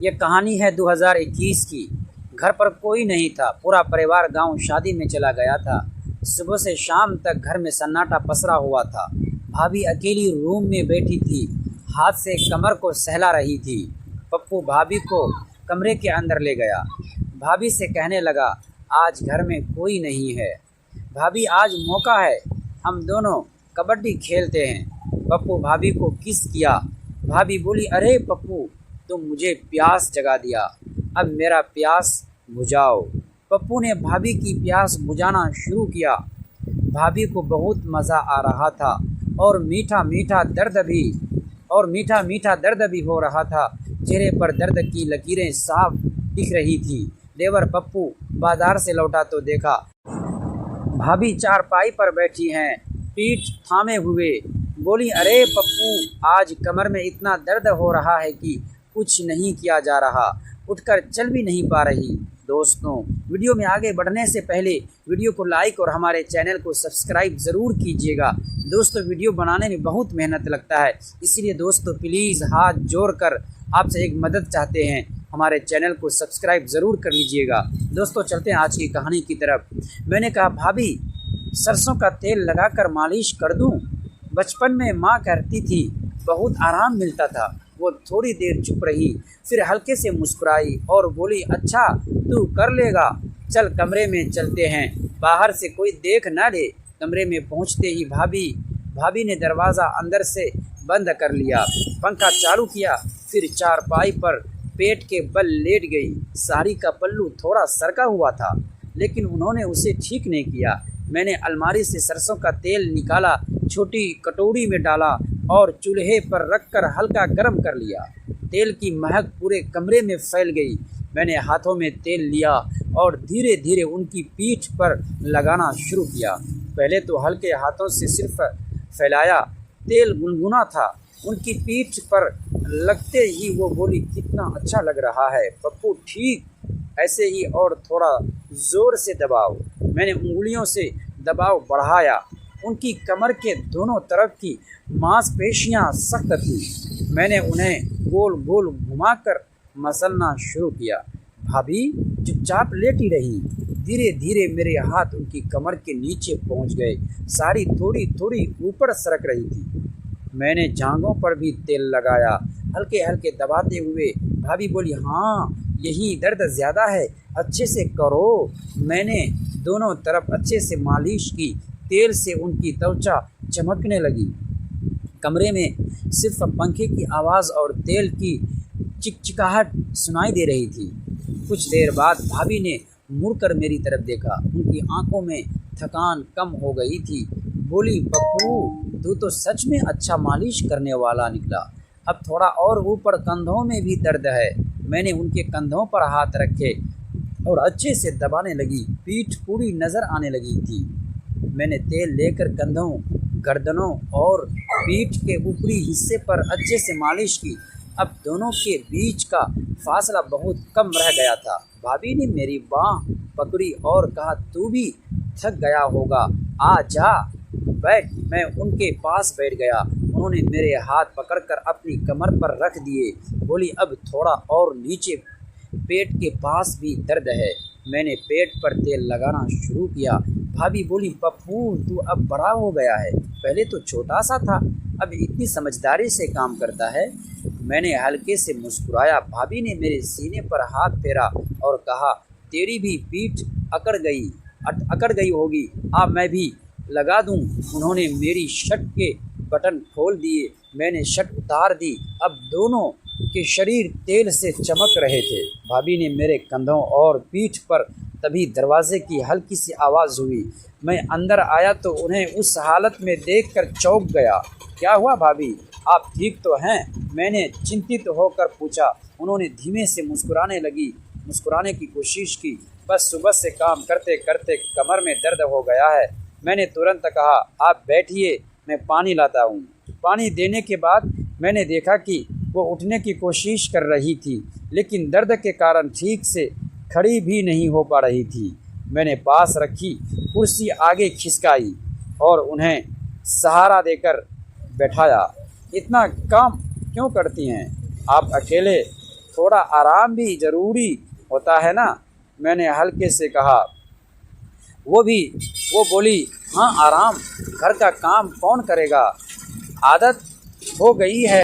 ये कहानी है 2021 की। घर पर कोई नहीं था, पूरा परिवार गांव शादी में चला गया था। सुबह से शाम तक घर में सन्नाटा पसरा हुआ था। भाभी अकेली रूम में बैठी थी, हाथ से कमर को सहला रही थी। पप्पू भाभी को कमरे के अंदर ले गया। भाभी से कहने लगा, आज घर में कोई नहीं है भाभी, आज मौका है, हम दोनों कबड्डी खेलते हैं। पप्पू भाभी को किस किया। भाभी बोली, अरे पप्पू, तुम मुझे प्यास जगा दिया, अब मेरा प्यास बुझाओ। पप्पू ने भाभी की प्यास बुझाना शुरू किया। भाभी को बहुत मज़ा आ रहा था और मीठा मीठा दर्द भी हो रहा था। चेहरे पर दर्द की लकीरें साफ दिख रही थी। देवर पप्पू बाजार से लौटा तो देखा भाभी चारपाई पर बैठी हैं, पीठ थामे हुए। बोली, अरे पप्पू, आज कमर में इतना दर्द हो रहा है कि कुछ नहीं किया जा रहा, उठकर चल भी नहीं पा रही। दोस्तों, वीडियो में आगे बढ़ने से पहले वीडियो को लाइक और हमारे चैनल को सब्सक्राइब ज़रूर कीजिएगा। दोस्तों, वीडियो बनाने में बहुत मेहनत लगता है, इसीलिए दोस्तों प्लीज़ हाथ जोड़कर आपसे एक मदद चाहते हैं, हमारे चैनल को सब्सक्राइब ज़रूर कर लीजिएगा। दोस्तों, चलते हैं आज की कहानी की तरफ। मैंने कहा, भाभी सरसों का तेल लगाकर मालिश कर दूं? बचपन में माँ कहती थी, बहुत आराम मिलता था। वो थोड़ी देर चुप रही, फिर हल्के से मुस्कुराई और बोली, अच्छा तू कर लेगा, चल कमरे में चलते हैं, बाहर से कोई देख ना ले। कमरे में पहुंचते ही भाभी ने दरवाज़ा अंदर से बंद कर लिया, पंखा चालू किया, फिर चारपाई पर पेट के बल लेट गई। साड़ी का पल्लू थोड़ा सरका हुआ था, लेकिन उन्होंने उसे ठीक नहीं किया। मैंने अलमारी से सरसों का तेल निकाला, छोटी कटोरी में डाला और चूल्हे पर रखकर हल्का गर्म कर लिया। तेल की महक पूरे कमरे में फैल गई। मैंने हाथों में तेल लिया और धीरे धीरे उनकी पीठ पर लगाना शुरू किया। पहले तो हल्के हाथों से सिर्फ फैलाया, तेल गुनगुना था। उनकी पीठ पर लगते ही वो बोली, कितना अच्छा लग रहा है पप्पू, ठीक ऐसे ही और थोड़ा ज़ोर से दबाओ। मैंने उंगलियों से दबाव बढ़ाया। उनकी कमर के दोनों तरफ की मांसपेशियां सख्त थी। मैंने उन्हें गोल गोल घुमाकर मसलना शुरू किया। भाभी चुपचाप लेटी रही। धीरे धीरे मेरे हाथ उनकी कमर के नीचे पहुंच गए। साड़ी थोड़ी थोड़ी ऊपर सरक रही थी। मैंने जांघों पर भी तेल लगाया, हल्के हल्के दबाते हुए। भाभी बोली, हाँ यही दर्द ज़्यादा है, अच्छे से करो। मैंने दोनों तरफ अच्छे से मालिश की। तेल से उनकी त्वचा चमकने लगी। कमरे में सिर्फ पंखे की आवाज़ और तेल की चिकचिकाहट सुनाई दे रही थी। कुछ देर बाद भाभी ने मुड़कर मेरी तरफ देखा। उनकी आंखों में थकान कम हो गई थी। बोली, पप्पू तू तो सच में अच्छा मालिश करने वाला निकला, अब थोड़ा और ऊपर कंधों में भी दर्द है। मैंने उनके कंधों पर हाथ रखे और अच्छे से दबाने लगी। पीठ पूरी नज़र आने लगी थी। मैंने तेल लेकर कंधों, गर्दनों और पीठ के ऊपरी हिस्से पर अच्छे से मालिश की। अब दोनों के बीच का फासला बहुत कम रह गया था। भाभी ने मेरी बाँह पकड़ी और कहा, तू भी थक गया होगा, आ जा बैठ। मैं उनके पास बैठ गया। उन्होंने मेरे हाथ पकड़कर अपनी कमर पर रख दिए। बोली, अब थोड़ा और नीचे, पेट के पास भी दर्द है। मैंने पेट पर तेल लगाना शुरू किया। भाभी बोली, पप्पू तू अब बड़ा हो गया है, पहले तो छोटा सा था, अब इतनी समझदारी से काम करता है। मैंने हल्के से मुस्कुराया। भाभी ने मेरे सीने पर हाथ फेरा और कहा, तेरी भी पीठ अकड़ गई होगी, अब मैं भी लगा दूं। उन्होंने मेरी शर्ट के बटन खोल दिए। मैंने शर्ट उतार दी। अब दोनों के शरीर तेल से चमक रहे थे। भाभी ने मेरे कंधों और पीठ पर। तभी दरवाजे की हल्की सी आवाज़ हुई। मैं अंदर आया तो उन्हें उस हालत में देखकर चौंक गया। क्या हुआ भाभी, आप ठीक तो हैं? मैंने चिंतित होकर पूछा। उन्होंने धीमे से मुस्कुराने की कोशिश की। बस सुबह से काम करते करते कमर में दर्द हो गया है। मैंने तुरंत कहा, आप बैठिए, मैं पानी लाता हूँ। पानी देने के बाद मैंने देखा कि वो उठने की कोशिश कर रही थी, लेकिन दर्द के कारण ठीक से खड़ी भी नहीं हो पा रही थी। मैंने पास रखी कुर्सी आगे खिसकाई और उन्हें सहारा देकर बैठाया। इतना काम क्यों करती हैं आप? अकेले थोड़ा आराम भी ज़रूरी होता है ना, मैंने हल्के से कहा। वो बोली, हाँ आराम, घर का काम कौन करेगा, आदत हो गई है।